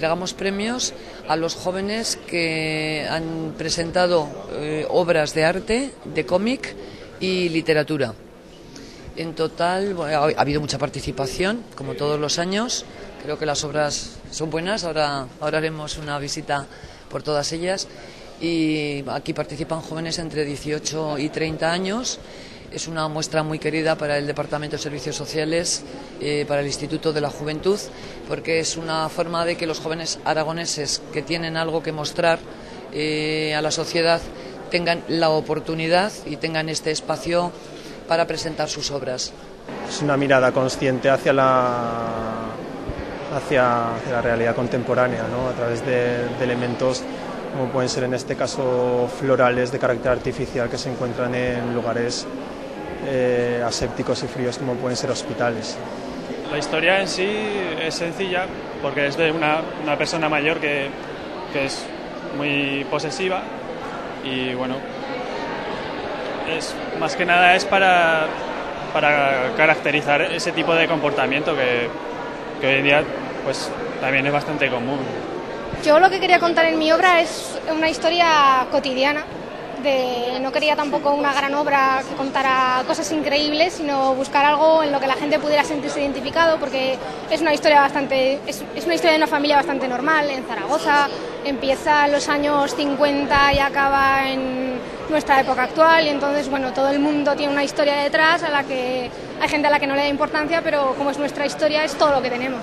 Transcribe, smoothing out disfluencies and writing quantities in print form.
entregamos premios a los jóvenes que han presentado obras de arte, de cómic y literatura. En total, bueno, ha habido mucha participación, como todos los años. Creo que las obras son buenas. Ahora haremos una visita por todas ellas. Y aquí participan jóvenes entre 18 y 30 años. Es una muestra muy querida para el Departamento de Servicios Sociales, para el Instituto de la Juventud, porque es una forma de que los jóvenes aragoneses que tienen algo que mostrar a la sociedad tengan la oportunidad y tengan este espacio para presentar sus obras. Es una mirada consciente hacia la realidad contemporánea, ¿no? A través de elementos como pueden ser en este caso florales de carácter artificial que se encuentran en lugares asépticos y fríos como pueden ser hospitales. La historia en sí es sencilla porque es de una persona mayor que es muy posesiva y bueno, más que nada es para caracterizar ese tipo de comportamiento que hoy en día pues también es bastante común. Yo lo que quería contar en mi obra es una historia cotidiana. No quería tampoco una gran obra que contara cosas increíbles, sino buscar algo en lo que la gente pudiera sentirse identificado, porque es una historia es una historia de una familia bastante normal en Zaragoza. Empieza en los años 50 y acaba en nuestra época actual, y entonces bueno, todo el mundo tiene una historia detrás a la que hay gente a la que no le da importancia, pero como es nuestra historia es todo lo que tenemos.